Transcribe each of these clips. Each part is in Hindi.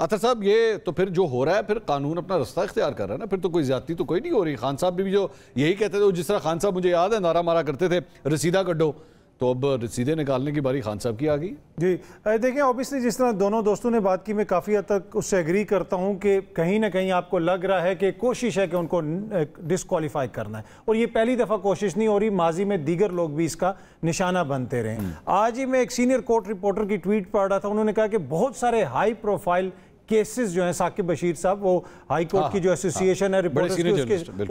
अतर साहब, ये तो फिर जो हो रहा है, फिर कानून अपना रास्ता इख्तियार कर रहा है ना, फिर तो कोई ज्यादती तो कोई नहीं हो रही। खान साहब भी जो यही कहते थे, जिस तरह खान साहब मुझे याद है नारा मारा करते थे रसीदा कड्डो, तो अब रसीदे निकालने की बारी खान साहब की आ गई। जी देखें, ऑब्वियसली जिस तरह दोनों दोस्तों ने बात की, मैं काफ़ी हद तक उससे एग्री करता हूं कि कहीं ना कहीं आपको लग रहा है कि कोशिश है कि उनको डिस्क्वालीफाई करना है, और ये पहली दफ़ा कोशिश नहीं हो रही, माजी में दीगर लोग भी इसका निशाना बनते रहे। आज ही मैं एक सीनियर कोर्ट रिपोर्टर की ट्वीट पढ़ रहा था, उन्होंने कहा कि बहुत सारे हाई प्रोफाइल केसेस जो हैं, साकिब बशीर साहब वो हाई कोर्ट की जो एसोसिएशन है रिपोर्टर्स की,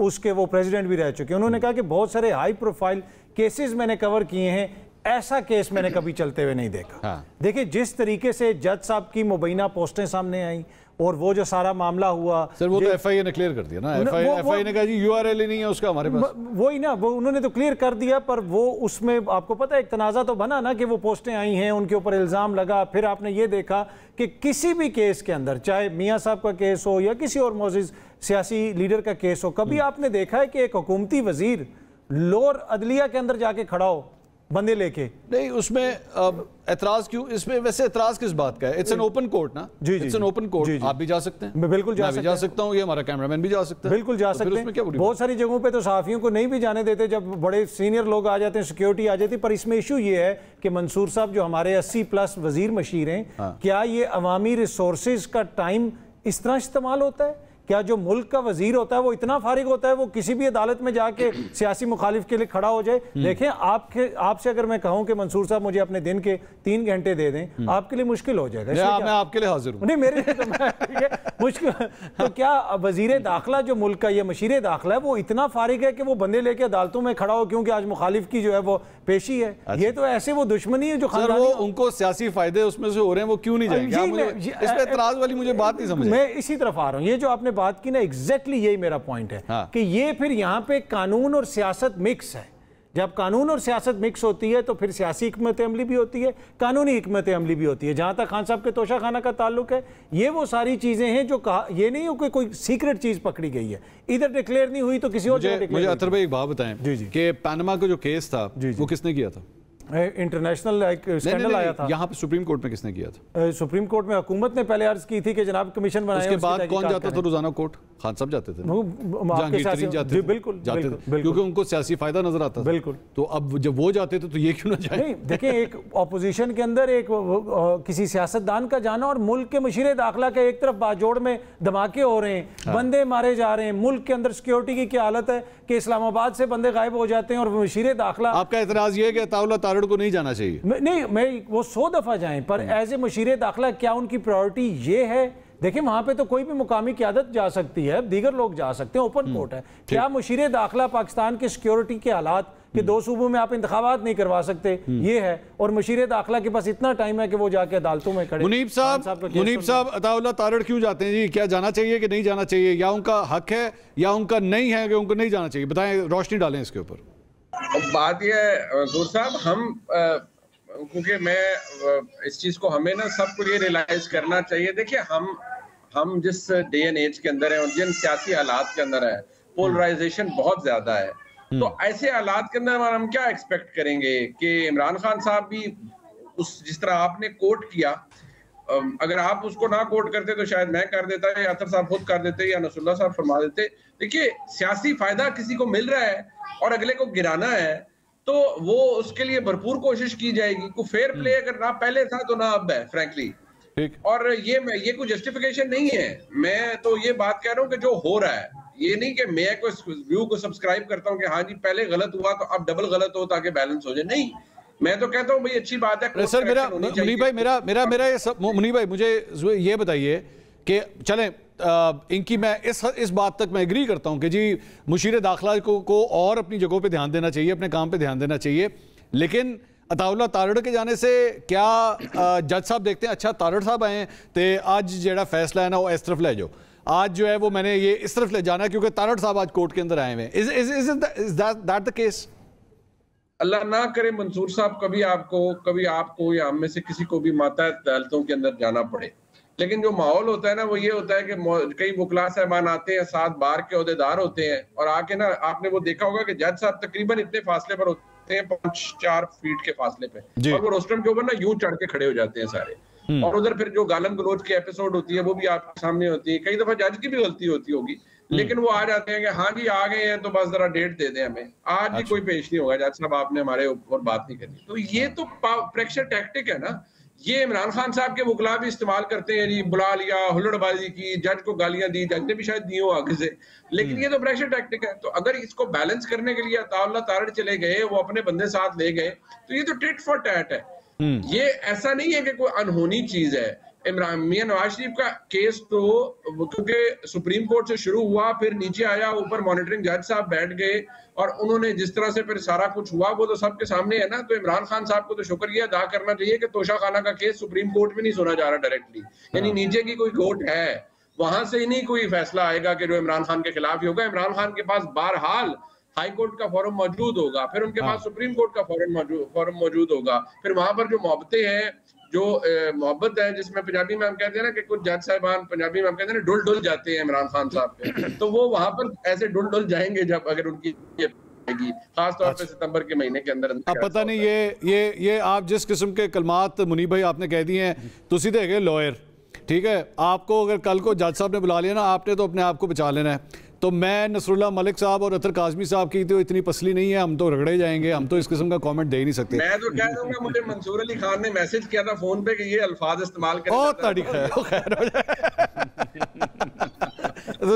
उसके वो प्रेसिडेंट भी रह चुके हैं, उन्होंने कहा कि बहुत सारे हाई प्रोफाइल केसेस मैंने कवर किए हैं, ऐसा केस मैंने कभी चलते हुए नहीं देखा। देखिए, जिस तरीके से जज साहब की मुबैना पोस्टें सामने आई और वो जो सारा मामला हुआ, सर वो तो एफआईए ने क्लियर कर दिया ना, एफआईए ने कहा जी यूआरएल ही नहीं है उसका हमारे पास, वही ना, वो उन्होंने तो क्लियर कर दिया, पर वो उसमें आपको पता है एक तनाज़ा तो बना ना कि वो पोस्टें आई हैं, उनके ऊपर इल्ज़ाम लगा। फिर आपने ये देखा कि किसी भी केस के अंदर, चाहे मियाँ साहब का केस हो या किसी और मौजूद सियासी लीडर का केस हो, कभी आपने देखा है कि एक हुकूमती वजीर लोअर अदलिया के अंदर जाके खड़ा हो बंदे लेके? नहीं, उसमें एतराज क्यों? इसमें वैसे एतराज किस बात का है? इट्स एन ओपन कोर्ट ना, इट्स एन ओपन कोर्ट, आप भी जा सकते हैं, मैं बिल्कुल जा सकता हूँ, ये हमारा कैमरामैन भी जा सकता है, बिल्कुल जा सकते हैं। बहुत सारी जगहों पे तो सहाफियों को नहीं भी जाने देते, जब बड़े सीनियर लोग आ जाते हैं, सिक्योरिटी आ जाती है। पर इसमें इशू ये है कि मंसूर साहब जो हमारे 80+ वजीर मशीर हैं, क्या ये अवामी रिसोर्सेज का टाइम इस तरह इस्तेमाल होता है? क्या जो मुल्क का वजीर होता है वो इतना फारिग होता है वो किसी भी अदालत में जाके सियासी मुखालिफ के लिए खड़ा हो जाए? देखें, आपसे अगर मैं कहूं कि मंसूर साहब मुझे अपने दिन के 3 घंटे दे दें, आपके लिए मुश्किल हो जाएगा। मैं आपके लिए हाजिर हूं। नहीं, मेरे लिए तो मुश्किल। तो क्या वजीर दाखिला जो मुल्क का ये मशीर दाखिला है वो इतना फारिग है कि वो बंदे लेके अदालतों में खड़ा हो क्योंकि आज मुखालिफ की जो है वो पेशी है? ये तो ऐसे वो दुश्मनी है जो वो उनको सियासी फायदे उसमें से हो रहे हैं, वो क्यों नहीं जाएंगे? इस पे एतराज वाली मुझे बात नहीं समझ। मैं इसी तरफ आ रहा हूं, ये जो आपने बात की ना, एग्जैक्टली यही मेरा पॉइंट है कि ये फिर यहां पे कानून और सियासत मिक्स है। जब कानून और सियासत मिक्स होती है तो फिर सियासी हिकमत अमली भी होती है, कानूनी हिकमत अमली भी होती है। जहां तक खान साहब के तोशा खाना का ताल्लुक है, ये वो सारी चीजें हैं जो कहा, ये नहीं हो कि कोई सीक्रेट चीज पकड़ी गई है, इधर डिक्लेयर नहीं हुई तो किसी और जगह डिक्लेयर। मुझे अतर भाई एक बात बताएं कि पनामा का जो केस था वो किसने किया था? इंटरनेशनल एक स्कैंडल आया था, यहाँ पे सुप्रीम कोर्ट में किसने किया था? सुप्रीम कोर्ट में हुकूमत ने पहले अर्ज की थी कि जनाब कमीशन बनाए। उसके बाद कौन जाता था रोजाना कोर्ट? खान साहब जाते थे, जाते थे, बिल्कुल जाते थे, क्योंकि उनको सियासी फायदा नजर आता था। बिल्कुल। तो अब जब वो जाते थे तो ये क्यों ना जाए? नहीं, देखिए, एक ऑपोजिशन के अंदर एक किसी सियासतदान का जाना और मुल्क के मशीर दाखिला के एक तरफ बाजोड़ में धमाके हो रहे हैं, बंदे मारे जा रहे हैं, मुल्क के अंदर सिक्योरिटी की क्या हालत है कि इस्लामाबाद से बंदे गायब हो जाते हैं और मशीर दाखिला। आपका एतराज ये है कि अताउल्लाह तारड़ को नहीं जाना चाहिए? नहीं, मैं वो 100 दफा जाएं, पर एज ए मशीर दाखिला क्या उनकी प्रायोरिटी ये है? देखिए, वहां पे तो कोई भी मुकामी क़यादत जा सकती है, दीगर लोग जा सकते हैं, ओपन कोर्ट है। क्या मशीर दाखिला पाकिस्तान के सिक्योरिटी के हालात कि 2 सूबों में आप इंतखाबात नहीं करवा सकते, ये है, और मशीर दाखिला के पास इतना टाइम है कि वो जाके अदालतों में खड़े। मुनीब साहब अताउल्लाह तारड़ क्यों जाते हैं जी? क्या जाना चाहिए कि नहीं जाना चाहिए? या उनका हक है या उनका नहीं है कि उनको नहीं जाना चाहिए? बताएं, रोशनी डालें इसके ऊपर। बात यह है दूर साहब, हम क्योंकि मैं इस चीज को हमें ना सबको ये रियलाइज करना चाहिए। देखिए, हम जिस डे एंड एज के अंदर है और जिन सियासी हालात के अंदर है, पोलराइजेशन बहुत ज्यादा है। तो ऐसे हालात के अंदर हम क्या एक्सपेक्ट करेंगे कि इमरान खान साहब भी जिस तरह आपने कोट किया, अगर आप उसको ना कोट करते तो शायद मैं कर देता, या अतर साहब खुद कर देते, या नसरुल्लाह साहब फरमा देते। देखिए, सियासी फायदा किसी को मिल रहा है और अगले को गिराना है तो वो उसके लिए भरपूर कोशिश की जाएगी। को फेयर प्ले अगर ना पहले था तो ना अब है, फ्रैंकली। और ये कोई जस्टिफिकेशन नहीं है। मैं तो ये बात कह रहा हूँ कि जो हो रहा है, ये नहीं कि मैं कोई व्यू को सब्सक्राइब करता हूँ कि हाँ जी पहले गलत हुआ तो अब डबल गलत हो ताकि बैलेंस हो जाए। नहीं, मैं तो कहता हूँ भाई अच्छी बात है। सर, मुनीब भाई मुझे ये बताइए कि चलें, इनकी मैं इस बात तक मैं एग्री करता हूं कि जी मुशीर दाखिला को और अपनी जगहों पे ध्यान देना चाहिए, अपने काम पे ध्यान देना चाहिए, लेकिन अताउल्लाह तारड़ के जाने से क्या जज साहब देखते हैं अच्छा तारड़ साहब आए तो आज जो फैसला है ना वो इस तरफ ले जाओ, आज जो है वो मैंने ये इस तरफ ले जाना है क्योंकि तारड़ साहब आज कोर्ट के अंदर आए हुए हैं। Is that the case? अल्लाह ना करे मंसूर साहब कभी आपको या हम में से किसी को भी मातहत अदालतों के अंदर जाना पड़े, लेकिन जो माहौल होता है ना वो ये होता है कि कई वकला साहबान आते हैं, 7 बार के ओहदेदार होते हैं और आके ना आपने वो देखा होगा कि जज साहब तकरीबन इतने फासले पर होते हैं, 5-4 फीट के फासले पे, और वो रोस्टरम के ऊपर ना यूं चढ़ के खड़े हो जाते हैं सारे। और उधर फिर जो गालम गलोच की एपिसोड होती है वो भी आपके सामने होती है। कई दफा जज की भी गलती होती होगी, लेकिन वो आ जाते हैं कि हाँ जी आ गए हैं तो बस जरा डेट दे दें हमें, आज ही कोई पेश नहीं होगा जज साहब, आपने हमारे ऊपर बात नहीं करनी। तो ये तो प्रेशर टैक्टिक है ना, ये इमरान खान साहब के वकला भी इस्तेमाल करते हैं जी, बुला लिया, हुल्लड़बाजी की, जज को गालियां दी, जज ने भी शायद दी हो आगे से, लेकिन ये तो प्रेशर टैक्टिक है। तो अगर इसको बैलेंस करने के लिए अताउल्लाह तारड़ चले गए, वो अपने बंदे साथ ले गए, तो ये तो टिट फॉर टैट है। ये ऐसा नहीं है कि कोई अनहोनी चीज है। इमरान मियां नवाज शरीफ का केस तो क्योंकि सुप्रीम कोर्ट से शुरू हुआ, फिर नीचे आया, ऊपर मॉनिटरिंग जज साहब बैठ गए और उन्होंने जिस तरह से फिर सारा कुछ हुआ वो तो सबके सामने है ना। तो इमरान खान साहब को तो शुक्रिया अदा करना चाहिए कि तोशा खाना का केस सुप्रीम कोर्ट में नहीं सुना जा रहा डायरेक्टली, यानी नीचे की कोई कोर्ट है, वहां से ही नहीं कोई फैसला आएगा कि जो इमरान खान के खिलाफ ही होगा। इमरान खान के पास बहरहाल हाई कोर्ट का फॉरम मौजूद होगा, फिर उनके पास सुप्रीम कोर्ट का फॉरम मौजूद होगा, फिर वहां पर जो मोहब्बतें हैं, जो मोहब्बत है जिसमें पंजाबी में हम कहते हैं ना कि कुछ जज साहिबान पंजाबी में हम कहते हैं ना डुल जाते हैं इमरान खान साहब पे, तो वो वहां पर ऐसे डुल जाएंगे जब अगर उनकी खास तौर पे सितंबर के महीने के अंदर। अब पता नहीं ये आप जिस किस्म के कलमात मुनीब भाई आपने कह दिए हैं, तो सीधे गए लॉयर, ठीक है। आपको अगर कल को जज साहब ने बुला लिया ना, आपने तो अपने आप को बचा लेना है। तो मैं नसरुल्लाह मलिक साहब और अतर काज़मी साहब की तो इतनी पसली नहीं है, हम तो रगड़े जाएंगे, हम तो इस किस्म का कमेंट दे ही नहीं सकते। मैं तो कह दूंगा, मुझे मंसूर अली खान ने मैसेज किया था फोन पे कि ये अल्फाज इस्तेमाल करें, बहुत तारीख है, खैर हो जाए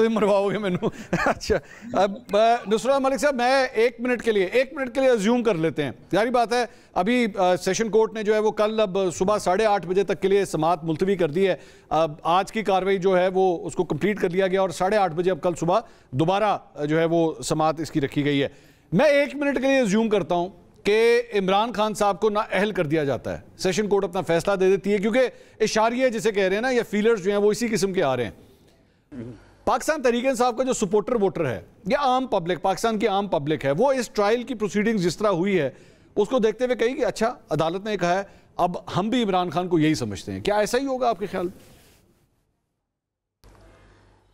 मरवाओगे मैनू। अच्छा, अब नुसरत मलिक साहब, मैं एक मिनट के लिए अज्यूम कर लेते हैं, जारी बात है अभी सेशन कोर्ट ने जो है वो कल अब सुबह 8:30 बजे तक के लिए समाअत मुलतवी कर दी है। अब आज की कार्रवाई जो है वो उसको कंप्लीट कर लिया गया और 8:30 बजे अब कल सुबह दोबारा जो है वो समाअत इसकी रखी गई है। मैं एक मिनट के लिए अज्यूम करता हूं कि इमरान खान साहब को ना अहल कर दिया जाता है, सेशन कोर्ट अपना फैसला दे देती है, क्योंकि इशारिये जिसे कह रहे हैं ना, या फीलर्स जो हैं वो इसी किस्म के आ रहे हैं। पाकिस्तान तहरीक इंसाफ का जो सपोर्टर वोटर है या आम पब्लिक, पाकिस्तान की आम पब्लिक है, वो इस ट्रायल की प्रोसीडिंग जिस तरह हुई है उसको देखते हुए कही कि अच्छा अदालत ने कहा है, अब हम भी इमरान खान को यही समझते हैं। क्या ऐसा ही होगा आपके ख्याल में?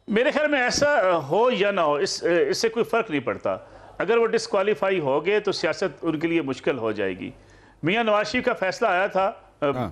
मेरे ख्याल में ऐसा हो या ना हो, इससे कोई फ़र्क नहीं पड़ता। अगर वो डिस्क्वालीफाई हो गए तो सियासत उनके लिए मुश्किल हो जाएगी। मियां नवाज शरीफ का फैसला आया था,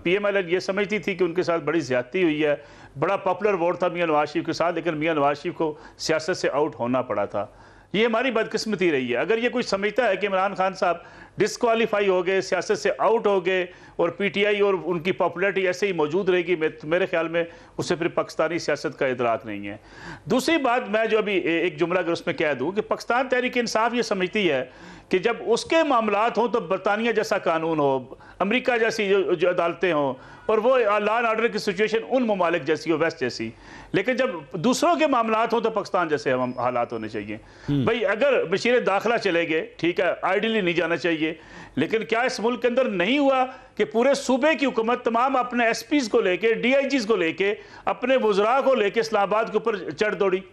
PML ये समझती थी कि उनके साथ बड़ी ज़्यादती हुई है, बड़ा पॉपुलर वोट था मियां नवाज शरीफ के साथ, लेकिन मियां नवाज शरीफ को सियासत से आउट होना पड़ा था। ये हमारी बदकिस्मती रही है। अगर ये कोई समझता है कि इमरान खान साहब डिस्क्वालीफाई हो गए, सियासत से आउट हो गए और PTI और उनकी पॉपुलैरिटी ऐसे ही मौजूद रहेगी, मेरे ख्याल में उससे फिर पाकिस्तानी सियासत का इदराक नहीं है। दूसरी बात, मैं जो अभी एक जुमला अगर उसमें कह दूँ कि पाकिस्तान तहरीक इंसाफ ये समझती है कि जब उसके मामलात हों तो बरतानिया जैसा कानून हो, अमेरिका जैसी जो अदालतें हों, और वो लॉ एंड ऑर्डर की सिचुएशन उन ममालिक जैसी हो, वेस्ट जैसी। लेकिन जब दूसरों के मामलात हों तो पाकिस्तान जैसे हम हालात होने चाहिए। भाई अगर वज़ीर दाखिला चले गए, ठीक है, आइडियली नहीं जाना चाहिए, लेकिन क्या इस मुल्क के अंदर नहीं हुआ कि पूरे सूबे की हुकूमत तमाम अपने SPs को लेके, DIGs को लेके, अपने वज़रा को लेके इस्लामाबाद के ऊपर चढ़ दौड़ी?